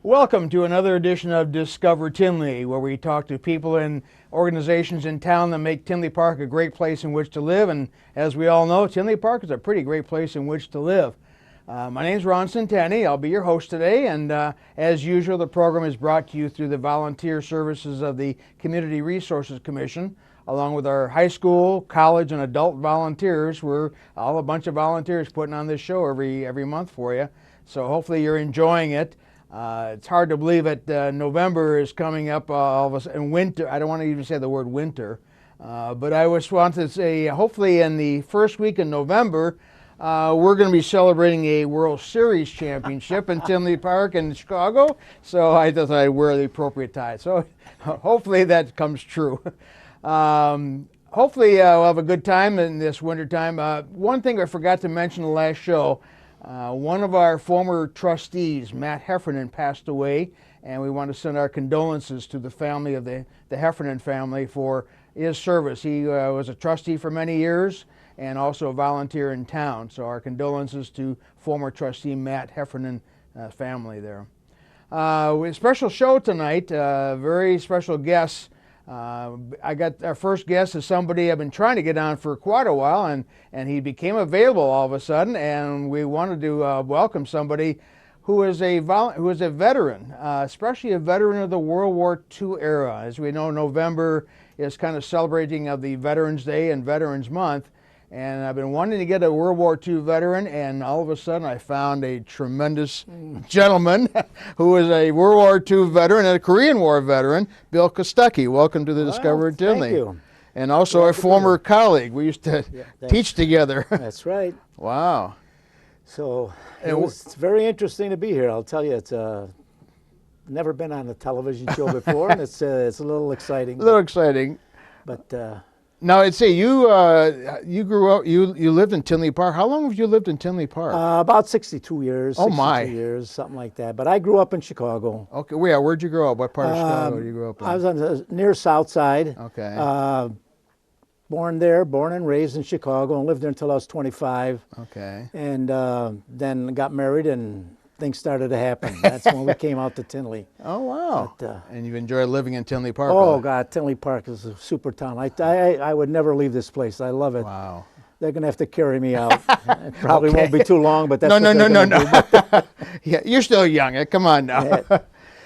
Welcome to another edition of Discover Tinley, where we talk to people and organizations in town that make Tinley Park a great place in which to live. And as we all know, Tinley Park is a pretty great place in which to live. My name is Ron Centanni. I'll be your host today, and as usual, the program is brought to you through the volunteer services of the Community Resources Commission, along with our high school, college, and adult volunteers. We're all a bunch of volunteers putting on this show every month for you. So hopefully you're enjoying it. It's hard to believe that November is coming up all of a sudden. Winter, I don't want to even say the word winter, but I just want to say hopefully in the first week in November, we're going to be celebrating a World Series championship in Tinley Park in Chicago, so I thought I'd wear the appropriate tie. So hopefully that comes true. Hopefully we'll have a good time in this winter time. One thing I forgot to mention in the last show, one of our former trustees, Matt Heffernan, passed away, and we want to send our condolences to the family of the Heffernan family for his service. He was a trustee for many years and also a volunteer in town. So our condolences to former trustee Matt Heffernan family there. We have a special show tonight, very special guests. I got our first guest is somebody I've been trying to get on for quite a while, and he became available all of a sudden, and we wanted to welcome somebody who is a veteran, especially a veteran of the World War II era. As we know, November is kind of celebrating of the Veterans Day and Veterans Month, and I've been wanting to get a World War II veteran, and all of a sudden I found a tremendous gentleman who is a World War II veteran and a Korean War veteran, Bill Kostecki. Welcome to the Discover Tinley. Thank you. And also a former colleague. We used to teach together. That's right. Wow. So it's very interesting to be here. I'll tell you, it's never been on a television show before, and it's a little exciting. A little exciting. But now, I'd say you grew up. You lived in Tinley Park. How long have you lived in Tinley Park? about 62 years. Oh, my. 62 years, something like that. But I grew up in Chicago. Okay. Well, yeah. Where'd you grow up? What part of Chicago did you grow up in? I was on the near South Side. Okay. Born there, born and raised in Chicago, and lived there until I was 25. Okay. And then got married, and things started to happen. That's when we came out to Tinley. Oh, wow. But, and you've enjoyed living in Tinley Park? Oh, God, Tinley Park is a super town. I would never leave this place. I love it. Wow. They're going to have to carry me out. It probably won't be too long, but that's No. Yeah, you're still young. Come on now.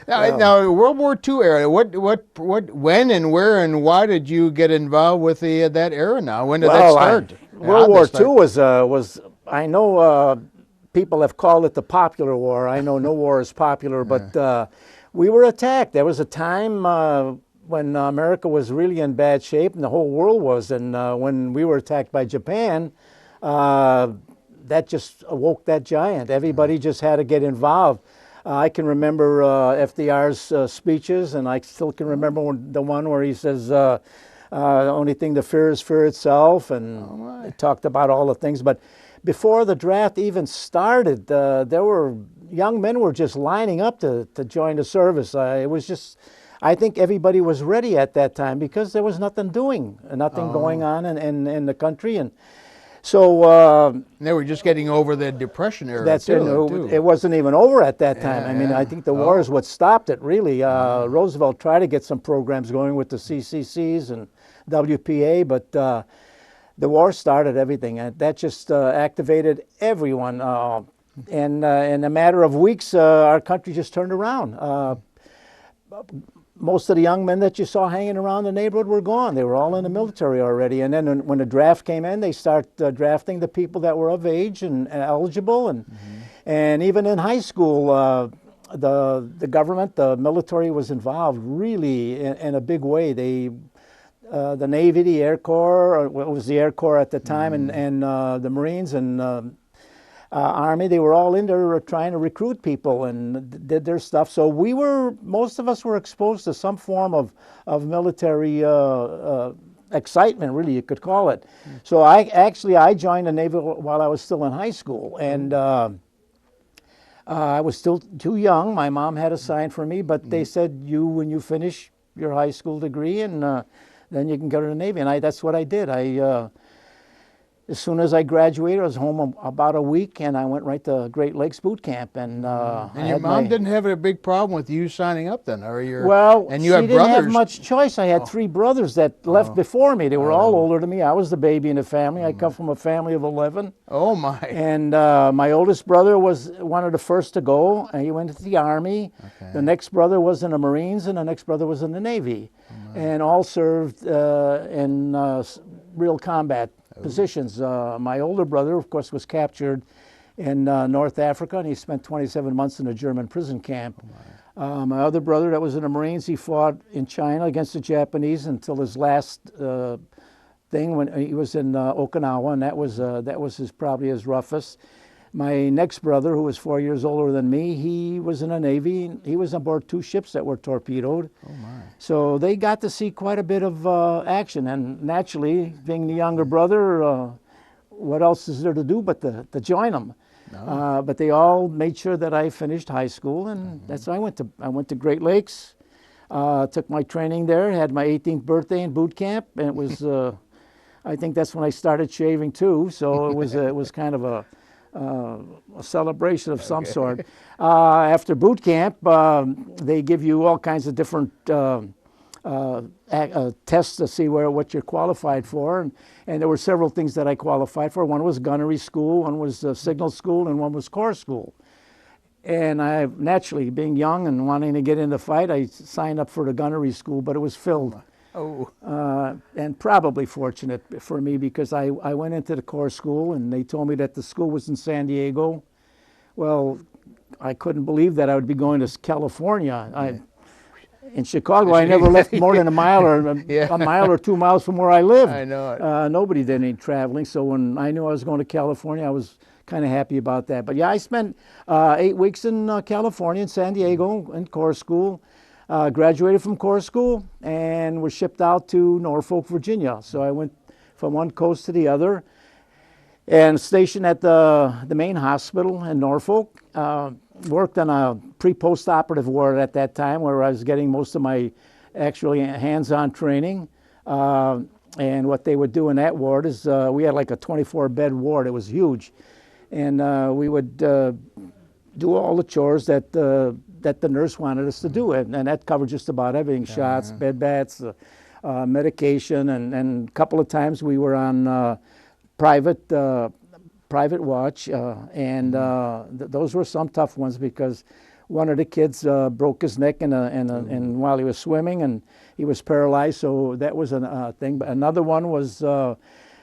Now, World War II era. When and where and why did you get involved with that era? Now, when did that start? World War II was. I know people have called it the popular war. I know no war is popular, but we were attacked. There was a time when America was really in bad shape, and the whole world was. And when we were attacked by Japan, that just awoke that giant. Everybody just had to get involved. I can remember FDR's speeches, and I still can remember the one where he says, the only thing to fear is fear itself, and it talked about all the things. But before the draft even started, there were young men were just lining up to join the service. It was just, I think everybody was ready at that time because there was nothing going on in the country, and so they were just getting over the Depression era. It wasn't even over at that time. I mean, I think the war is what stopped it, really. Roosevelt tried to get some programs going with the CCCs and WPA, but the war started everything, and that just activated everyone. And in a matter of weeks, our country just turned around. Most of the young men that you saw hanging around the neighborhood were gone. They were all in the military already. And then when the draft came in, they start drafting the people that were of age and eligible. And even in high school, the government, the military was involved really in a big way. The Navy, the Air Corps, it was the Air Corps at the time, and the Marines and Army, they were all in there trying to recruit people and did their stuff. So most of us were exposed to some form of military excitement, really, you could call it. So I joined the Navy while I was still in high school, and I was still too young. My mom had a sign for me, but they said, when you finish your high school degree, and then you can go to the Navy. And that's what I did. as soon as I graduated, I was home about a week, and I went right to Great Lakes boot camp. And And your mom didn't have a big problem with you signing up then, or your well, and you she have didn't have brothers. much choice. I had three brothers that left before me. They were all older than me. I was the baby in the family. I come from a family of 11. Oh my! And my oldest brother was one of the first to go. And he went to the Army. Okay. The next brother was in the Marines, and the next brother was in the Navy. And all served in real combat positions. My older brother, of course, was captured in North Africa, and he spent 27 months in a German prison camp. My other brother that was in the Marines, he fought in China against the Japanese until his last thing when he was in Okinawa, and that was probably his roughest. My next brother, who was 4 years older than me, he was in the Navy. He was aboard 2 ships that were torpedoed. Oh my! So they got to see quite a bit of action, and naturally, being the younger brother, what else is there to do but to join them? No. But they all made sure that I finished high school, and that's how I went to Great Lakes, took my training there, had my 18th birthday in boot camp, and it was, I think that's when I started shaving too. So it was kind of a celebration of some sort. After boot camp, they give you all kinds of different tests to see what you're qualified for, and there were several things that I qualified for. One was gunnery school, one was signal school, and one was corps school. And I naturally, being young and wanting to get in the fight, I signed up for the gunnery school, but it was filled. Oh. And probably fortunate for me, because I went into the corps school and they told me that the school was in San Diego. Well, I couldn't believe that I would be going to California. In Chicago, I never left more than a mile or 2 miles from where I lived. I know it. Nobody did any traveling, so when I knew I was going to California, I was kind of happy about that. But yeah, I spent 8 weeks in California, in San Diego, in corps school. Graduated from corps school and was shipped out to Norfolk, Virginia. So I went from one coast to the other and stationed at the main hospital in Norfolk. Worked on a pre-post-operative ward at that time, where I was getting most of my actually hands-on training. And what they would do in that ward is we had like a 24-bed ward. It was huge. And we would do all the chores that the nurse wanted us to do, and that covered just about everything: shots, bed baths, medication, and a couple of times we were on private watch, and those were some tough ones, because one of the kids broke his neck and while he was swimming, and he was paralyzed, so that was a thing. But another one was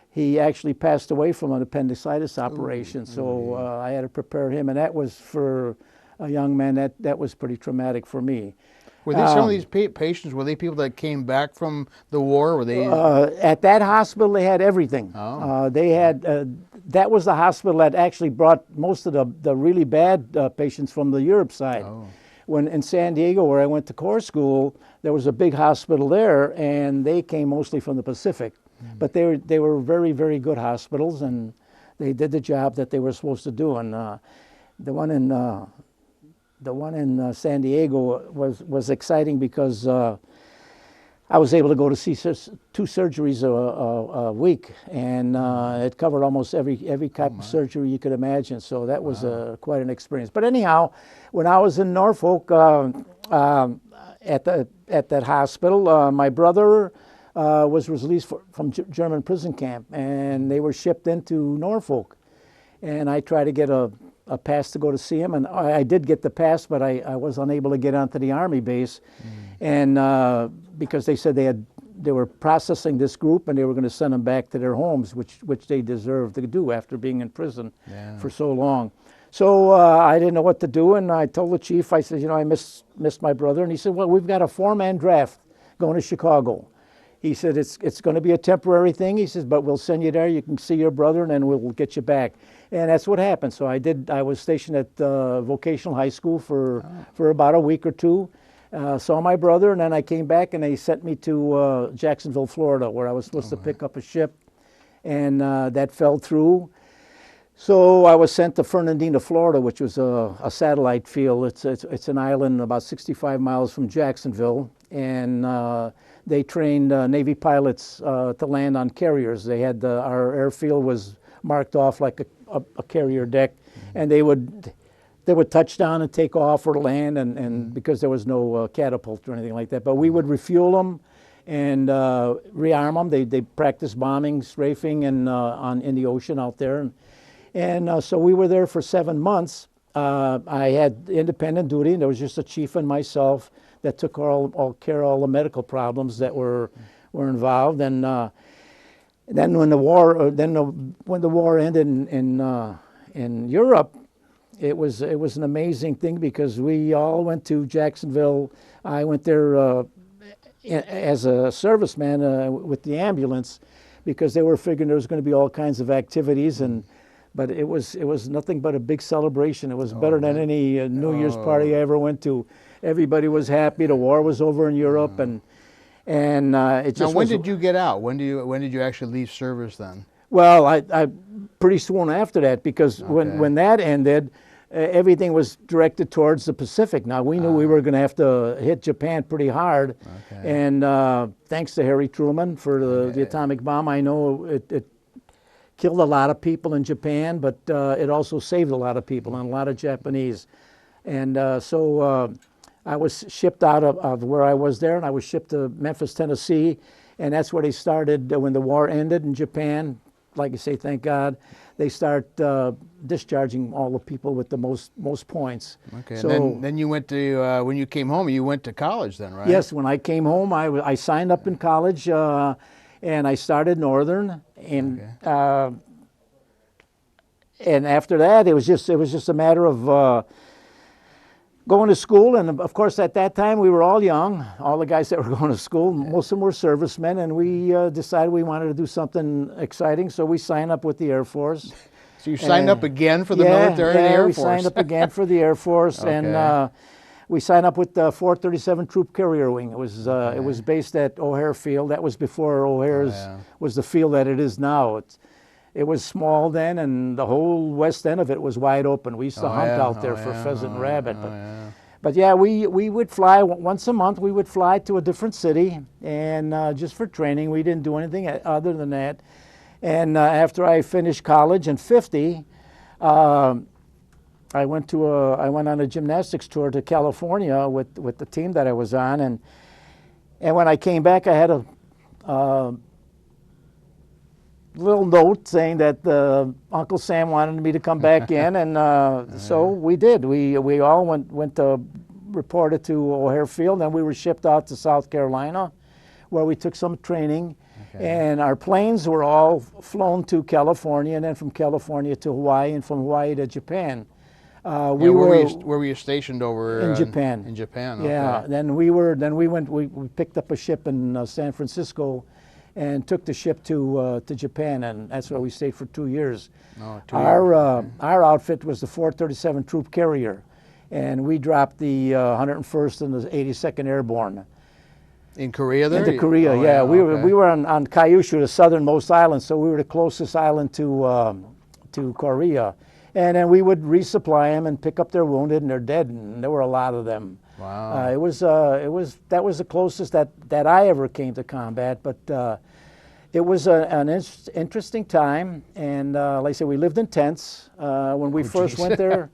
he actually passed away from an appendicitis operation, so I had to prepare him, and that was, for a young man, that was pretty traumatic for me. Were they some of these patients, were they people that came back from the war? Were they? At that hospital, they had everything. They had, that was the hospital that actually brought most of the really bad patients from the Europe side. When in San Diego, where I went to corps school, there was a big hospital there, and they came mostly from the Pacific. But they were very, very good hospitals, and they did the job that they were supposed to do. And the one in San Diego was exciting, because I was able to go to see 2 surgeries a week, and it covered almost every type of surgery you could imagine. So that was quite an experience. But anyhow, when I was in Norfolk at that hospital, my brother was released from German prison camp, and they were shipped into Norfolk. And I tried to get a pass to go to see him, and I did get the pass, but I was unable to get onto the Army base, and because they said they were processing this group, and they were going to send them back to their homes, which they deserved to do after being in prison for so long. So I didn't know what to do, and I told the chief, I said, I missed my brother, and he said, well, we've got a 4-man draft going to Chicago. He said, it's going to be a temporary thing. He says, but we'll send you there. You can see your brother, and then we'll get you back. And that's what happened. So I was stationed at vocational high school for about a week or 2. Saw my brother, and then I came back, and they sent me to Jacksonville, Florida, where I was supposed to pick up a ship, and that fell through. So I was sent to Fernandina, Florida, which was a satellite field. It's an island about 65 miles from Jacksonville, and they trained Navy pilots to land on carriers. They had our airfield was marked off like a carrier deck, and they would touch down and take off or land, and because there was no catapult or anything like that. But we would refuel them and rearm them. They practiced bombing, strafing, and in the ocean out there, and so we were there for 7 months. I had independent duty, and there was just a chief and myself that took all care of all the medical problems that were involved. And then when the war ended in Europe, it was an amazing thing because we all went to Jacksonville. I went there as a serviceman with the ambulance because they were figuring there was going to be all kinds of activities, but it was nothing but a big celebration. It was better than any New Year's party I ever went to. Everybody was happy. The war was over in Europe, and it just. Now, when did you get out? When did you actually leave service then? Well, I pretty soon after that, because when that ended, everything was directed towards the Pacific. Now we knew we were going to have to hit Japan pretty hard, and thanks to Harry Truman for the atomic bomb, I know it killed a lot of people in Japan, but it also saved a lot of people and a lot of Japanese. And so I was shipped out of where I was there, and I was shipped to Memphis, Tennessee, and that's where they started, when the war ended in Japan, like you say, thank God, they start discharging all the people with the most points. Okay, so, and then you went to, when you came home, you went to college then, right? Yes, when I came home, I signed up in college, and I started Northern, and and after that, it was just a matter of going to school. And of course, at that time, we were all young. All the guys that were going to school, most of them were servicemen, and we decided we wanted to do something exciting, so we signed up with the Air Force. So you signed up again for the military and the Air Force? Yeah, we signed up again for the Air Force, and we signed up with the 437 Troop Carrier Wing. It was based at O'Hare Field. That was before O'Hare's was the field that it is now. It was small then, and the whole west end of it was wide open. We used to hunt out there for pheasant and rabbit. But yeah, we would fly once a month. We would fly to a different city, and just for training. We didn't do anything other than that. And after I finished college in '50, I went on a gymnastics tour to California with the team that I was on, and when I came back, I had a little note saying that Uncle Sam wanted me to come back in, and so we did. We all went to reported to O'Hare Field, and we were shipped out to South Carolina, where we took some training. And our planes were all flown to California, and then from California to Hawaii, and from Hawaii to Japan. Where were you stationed over in Japan? In Japan, okay. Yeah. Then we picked up a ship in San Francisco, and took the ship to Japan, and that's where we stayed for 2 years. Oh, 2 years. Our outfit was the 437 Troop Carrier, and we dropped the 101st and the 82nd Airborne. In Korea there? Into Korea, yeah. We were on Kyushu, the southernmost island, so we were the closest island to Korea. And then we would resupply them and pick up their wounded and their dead, and there were a lot of them. Wow. That was the closest that I ever came to combat, but it was an interesting time. And like I said, we lived in tents. When we first went there,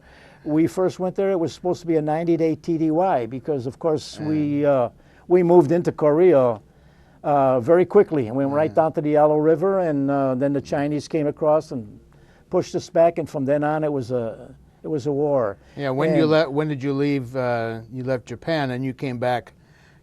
it was supposed to be a 90-day TDY because, of course, we moved into Korea very quickly, and we went right down to the Yellow River, and then the Chinese came across and pushed us back, and from then on it was a war. Yeah. When did you leave? You left Japan, and you came back.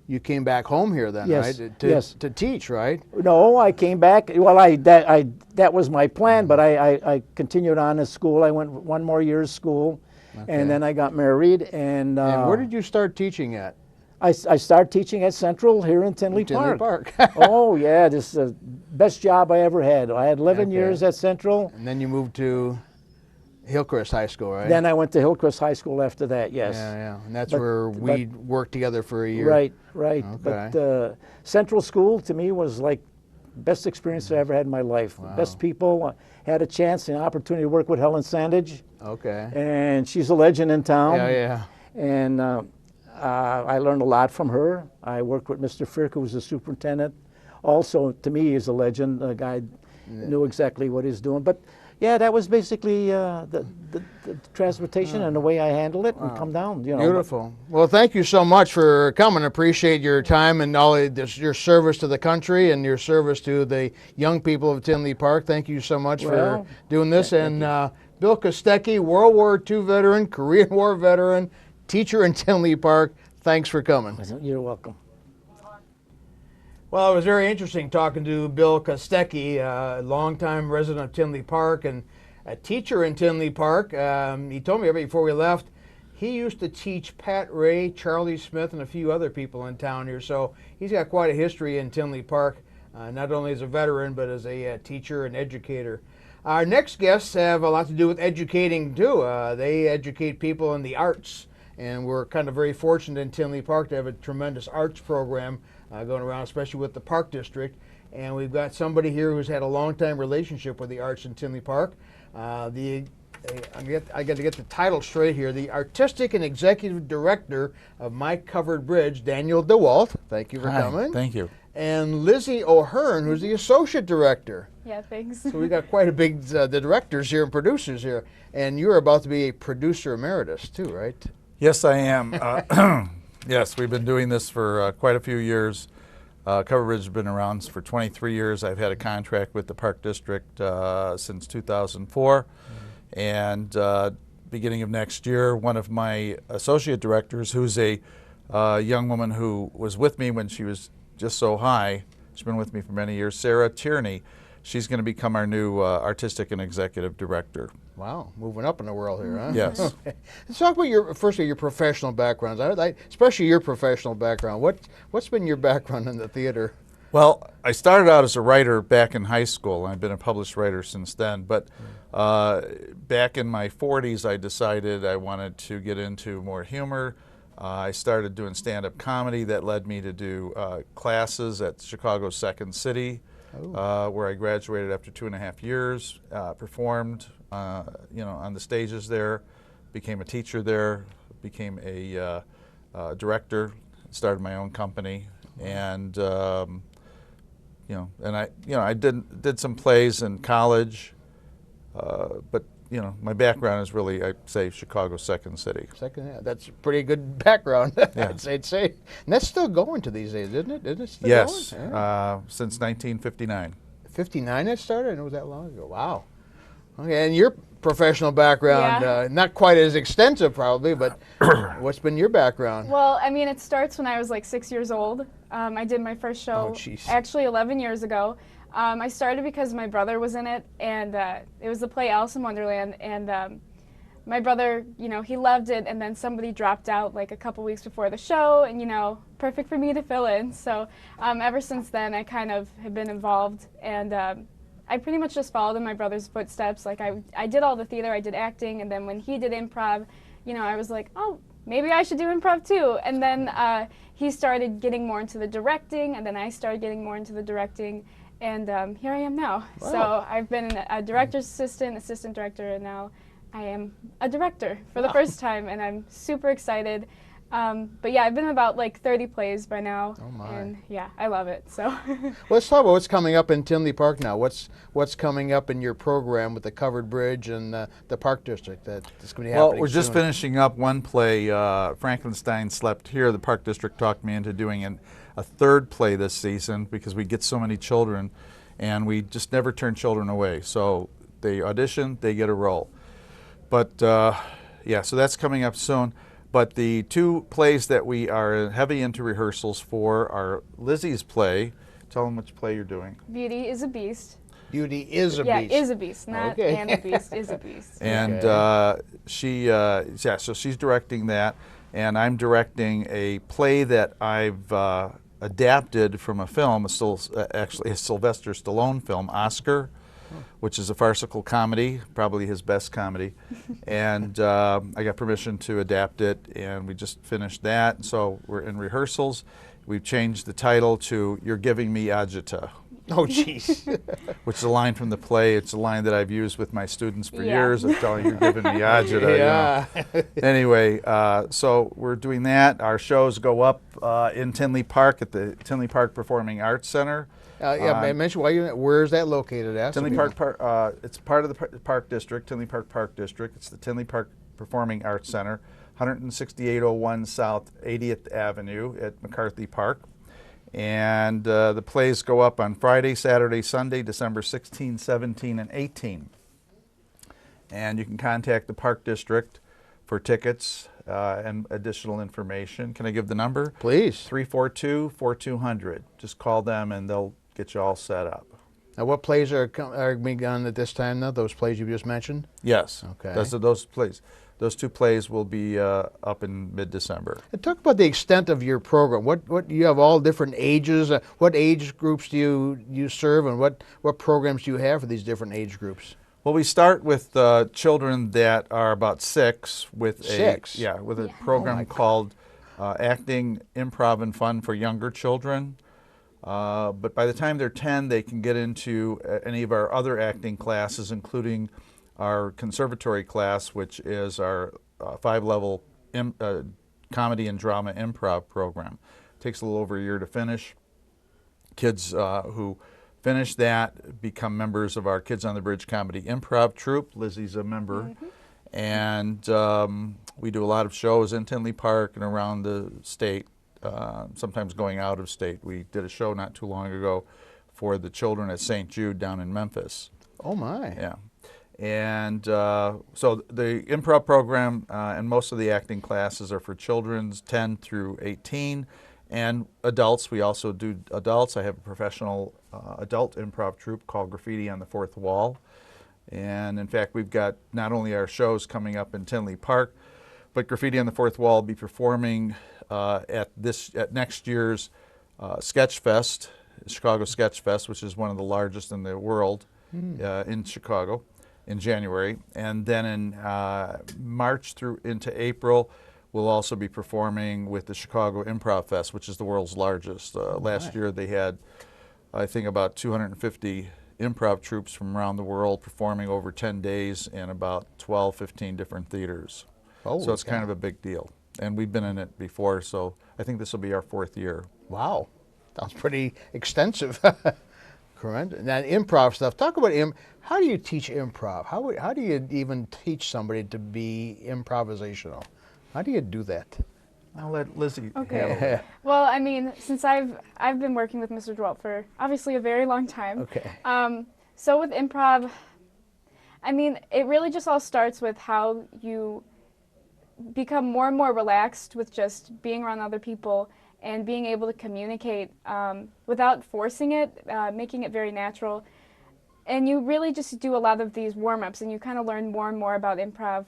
You came back home here then, yes, right? Yes. To teach, right? No, I came back. Well, that was my plan, but I continued on in school. I went one more year of school, and then I got married. And where did you start teaching at? I started teaching at Central here in Tinley Park. Park. Oh yeah, this is the best job I ever had. I had 11 years at Central. And then you moved to Hillcrest High School, right? Then I went to Hillcrest High School after that, yes. Yeah. And that's where we worked together for a year. Right. Okay. But Central School to me was like the best experience I ever had in my life. Wow. Best people. Had a chance and opportunity to work with Helen Sandage. Okay. And she's a legend in town. Yeah. And I learned a lot from her. I worked with Mr. Firk, who was the superintendent. Also, to me, he's a legend. The guy knew exactly what he's doing. But Yeah, that was basically the transportation and the way I handled it and come down. You know. Beautiful. Well, thank you so much for coming. Appreciate your time and all your service to the country and your service to the young people of Tinley Park. Thank you so much for doing this. And Bill Kostecki, World War II veteran, Korean War veteran, teacher in Tinley Park. Thanks for coming. You're welcome. Well, it was very interesting talking to Bill Kostecki, a longtime resident of Tinley Park and a teacher in Tinley Park. He told me before we left, he used to teach Pat Ray, Charlie Smith, and a few other people in town here. So he's got quite a history in Tinley Park, not only as a veteran, but as a teacher and educator. Our next guests have a lot to do with educating, too. They educate people in the arts, and we're kind of very fortunate in Tinley Park to have a tremendous arts program going around, especially with the Park District. And we've got somebody here who's had a long-time relationship with the arts in Tinley Park. I got to get the title straight here. The Artistic and Executive Director of My Covered Bridge, Daniel DeWalt. Thank you for coming. Thank you. And Lizzie O'Hearn, who's the Associate Director. Yeah, thanks. So we got quite a big, the directors here and producers here. And you're about to be a producer emeritus too, right? Yes, I am. Yes, we've been doing this for quite a few years. Covered Bridge has been around for 23 years. I've had a contract with the Park District since 2004. And beginning of next year, one of my associate directors, who's a young woman who was with me when she was just so high, she's been with me for many years, Sarah Tierney, she's going to become our new artistic and executive director. Wow, moving up in the world here, huh? Yes. Let's talk about your professional backgrounds, especially your professional background. What's been your background in the theater? Well, I started out as a writer back in high school, and I've been a published writer since then. But back in my 40s, I decided I wanted to get into more humor. I started doing stand-up comedy. That led me to do classes at Chicago's Second City, where I graduated after 2.5 years, performed on the stages there, became a teacher there, became a director, started my own company, and I did some plays in college, but my background is really, I'd say, Chicago Second City. That's a pretty good background. Yeah. I'd say, and that's still going to these days, isn't it? Isn't it still Yes, going? Yeah. since 1959. 59 it started? I know it was that long ago. Wow. Okay, and your professional background, Yeah. not quite as extensive probably, but what's been your background? Well, I mean, it starts when I was like 6 years old. I did my first show actually 11 years ago. I started because my brother was in it, and it was the play Alice in Wonderland, and my brother, he loved it, and then somebody dropped out like a couple weeks before the show, and perfect for me to fill in. So ever since then, I kind of have been involved, and I pretty much just followed in my brother's footsteps. Like I did all the theater, I did acting, and then when he did improv, I was like, oh, maybe I should do improv too. And then he started getting more into the directing, and then I started getting more into the directing, and here I am now. Wow. So I've been a director's assistant director, and now I am a director for the first time, and I'm super excited. But yeah, I've been in about like 30 plays by now, and yeah, I love it. So let's talk about what's coming up in Tinley Park now. What's coming up in your program with the Covered Bridge and the Park District that's going to be happening? Well, we're just soon? finishing up one play, Frankenstein Slept Here. The Park District talked me into doing a third play this season because we get so many children, and we just never turn children away. So they audition, they get a role. But yeah, so that's coming up soon. But the two plays that we are heavy into rehearsals for are Lizzie's play. Tell them which play you're doing. Beauty is a Beast. Beauty is a Yeah, Beast. is a beast, not and a beast, is a beast. And so she's directing that, and I'm directing a play that I've adapted from a film, actually a Sylvester Stallone film, Oscar, which is a farcical comedy, probably his best comedy. And I got permission to adapt it, and we just finished that. So we're in rehearsals. We've changed the title to You're Giving Me Agita. Oh, jeez. Which is a line from the play. It's a line that I've used with my students for years. I'm telling you, you're giving me agita. Yeah. Anyway, so we're doing that. Our shows go up in Tinley Park at the Tinley Park Performing Arts Center I mentioned where is that located at? Tinley Park, it's part of the Park District, Tinley Park District. It's the Tinley Park Performing Arts Center, 16801 South 80th Avenue at McCarthy Park. And the plays go up on Friday, Saturday, Sunday, December 16, 17, and 18. And you can contact the Park District for tickets and additional information. Can I give the number? Please. 342-4200. Just call them and they'll get you all set up. Now, what plays are being done at this time now? Those plays you just mentioned? Yes. Okay. Those plays. Those 2 plays will be up in mid-December. And talk about the extent of your program. What you have all different ages. What age groups do you serve, and what programs do you have for these different age groups? Well, we start with children that are about 6 with a program called Acting, Improv, and Fun for Younger Children. But by the time they're 10, they can get into any of our other acting classes, including our conservatory class, which is our 5-level comedy and drama improv program. It takes a little over a year to finish. Kids who finish that become members of our Kids on the Bridge comedy improv troupe. Lizzie's a member. And we do a lot of shows in Tinley Park and around the state, sometimes going out of state. We did a show not too long ago for the children at St. Jude down in Memphis. Oh, my. Yeah. And so the improv program and most of the acting classes are for children 10 through 18 and adults. We also do adults. I have a professional adult improv troupe called Graffiti on the Fourth Wall. And in fact, we've got not only our shows coming up in Tinley Park, but Graffiti on the Fourth Wall will be performing at next year's Sketch Fest, Chicago Sketch Fest, which is one of the largest in the world in Chicago, in January. And then in March through into April, we'll also be performing with the Chicago Improv Fest, which is the world's largest. Last year they had, I think, about 250 improv troupes from around the world performing over 10 days in about 12, 15 different theaters. So it's kind of a big deal. And we've been in it before, so I think this will be our 4th year. Wow. Sounds pretty extensive. Correct. And that improv stuff. Talk about how do you teach improv? How do you even teach somebody to be improvisational? How do you do that? I'll let Lizzie handle Okay. Well, I mean, since I've been working with Mr. DeWalt for obviously a very long time. Okay. So with improv, I mean, it really just all starts with how you become more and more relaxed with just being around other people and being able to communicate without forcing it, making it very natural. And you really just do a lot of these warm-ups, and you kind of learn more and more about improv.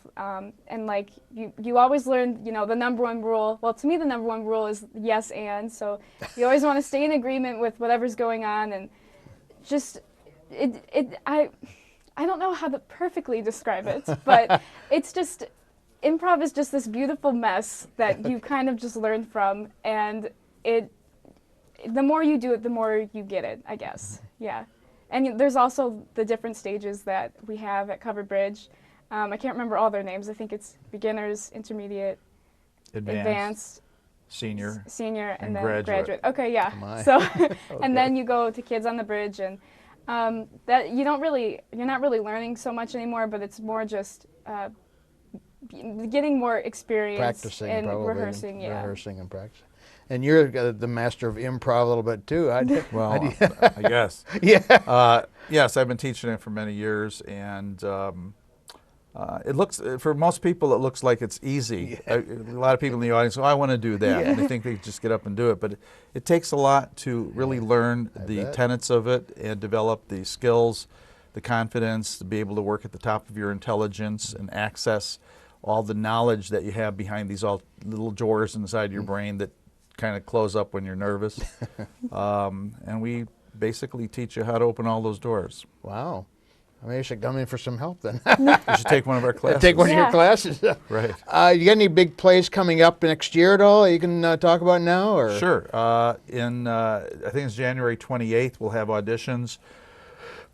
And like you always learn, you know, the number one rule. Well, to me, the number one rule is yes and. So you always want to stay in agreement with whatever's going on, and just I don't know how to perfectly describe it, but it's just. Improv is just this beautiful mess that you kind of just learn from, and the more you do it, the more you get it, I guess. Yeah. And there's also the different stages that we have at Covered Bridge. I can't remember all their names. I think it's beginners, intermediate, advanced, senior, and then graduate. Okay, yeah. Oh, so, and then you go to Kids on the Bridge, and that you're not really learning so much anymore, but it's more just getting more experience, practicing, and probably, rehearsing, rehearsing and practicing. And you're the master of improv a little bit too. Well, I guess. Yeah. Yes, I've been teaching it for many years, and it looks, for most people, it looks like it's easy. Yeah. A lot of people in the audience go, I want to do that. Yeah. And they think they just get up and do it. But it takes a lot to really learn the tenets of it and develop the skills, the confidence, to be able to work at the top of your intelligence and access all the knowledge that you have behind these little drawers inside your brain that kind of close up when you're nervous. And we basically teach you how to open all those doors. Wow. Maybe you should come in for some help then. You should take one of our classes. Take one of your classes. Right. You got any big plays coming up next year at all you can talk about now? Or? Sure. I think it's January 28th, we'll have auditions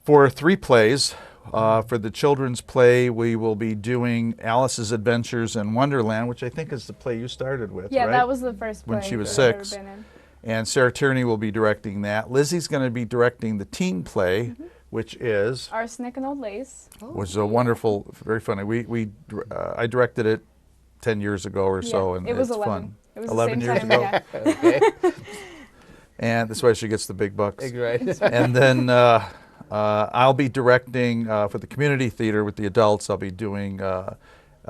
for 3 plays. For the children's play, we will be doing Alice's Adventures in Wonderland, which I think is the play you started with, Yeah, right? that was the first play when she was that I've 6. ever been in. And Sarah Tierney will be directing that. Lizzie's going to be directing the teen play, which is Arsenic and Old Lace. was a wonderful, very funny. I directed it 10 years ago or so, Yeah, and it was it's 11. fun. It was 11 the years same time, ago. yeah. Okay. And that's why she gets the big bucks. Right. And then I'll be directing for the community theater with the adults. I'll be doing a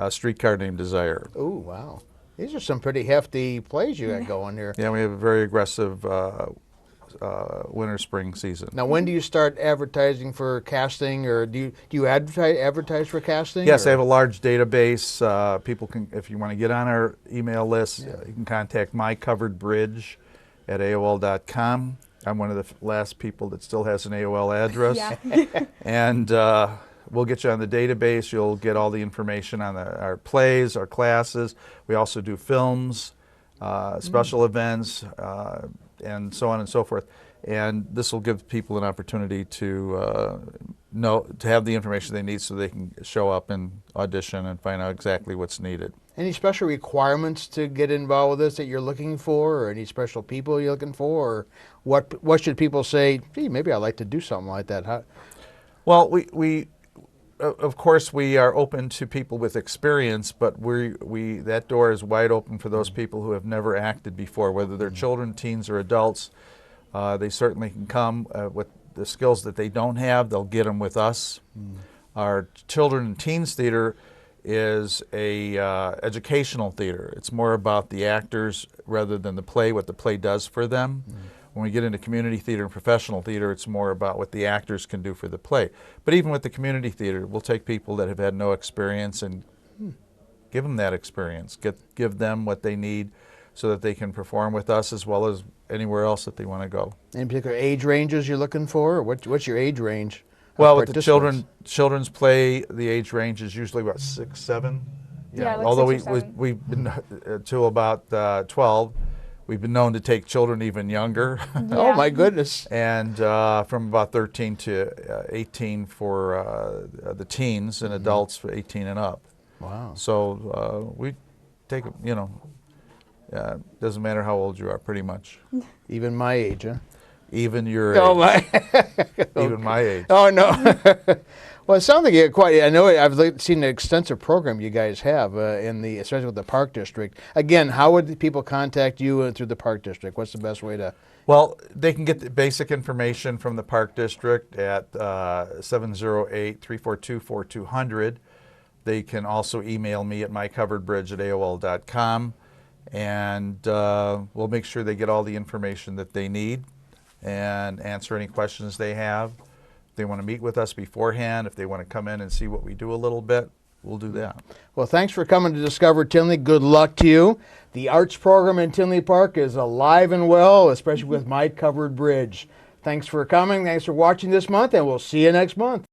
Streetcar Named Desire. Oh, wow. These are some pretty hefty plays you got going here. Yeah, we have a very aggressive winter-spring season. Now, when do you start advertising for casting, or do you advertise for casting? Yes, or? I have a large database. People can, if you want to get on our email list, you can contact mycoveredbridge@aol.com. I'm one of the last people that still has an AOL address. Yeah. And we'll get you on the database. You'll get all the information on our plays, our classes. We also do films, special events, and so on and so forth. And this will give people an opportunity to have the information they need so they can show up and audition and find out exactly what's needed. Any special requirements to get involved with this that you're looking for, or any special people you're looking for, or what should people say, gee, maybe I'd like to do something like that? Well, we of course we are open to people with experience, but that door is wide open for those people who have never acted before, whether they're children, teens, or adults. They certainly can come with the skills that they don't have. They'll get them with us. Our children and teens theater is a educational theater. It's more about the actors rather than the play, what the play does for them. When we get into community theater and professional theater, it's more about what the actors can do for the play. But even with the community theater, we'll take people that have had no experience and give them that experience, give them what they need so that they can perform with us as well as anywhere else that they want to go. Any particular age ranges you're looking for, or what's your age range? Well, with the children's play, the age range is usually about 6, 7. Yeah, like although 6 or 7. we've been till about 12. We've been known to take children even younger. Oh my goodness. And from about 13 to 18 for the teens, and adults for 18 and up. Wow. So we take, doesn't matter how old you are, pretty much. Even my age, huh? Even your age. Oh my. Even my age. Oh no. Well, it sounds like you're quite. I know I've seen an extensive program you guys have especially with the Park District. Again, how would the people contact you through the Park District? What's the best way to? Well, they can get the basic information from the Park District at 708-342-4200. They can also email me at mycoveredbridge@aol.com, and we'll make sure they get all the information that they need and answer any questions they have. If they want to meet with us beforehand, if they want to come in and see what we do a little bit, we'll do that. Well, thanks for coming to Discover Tinley. Good luck to you. The arts program in Tinley Park is alive and well, especially with My Covered Bridge. Thanks for coming. Thanks for watching this month, and we'll see you next month.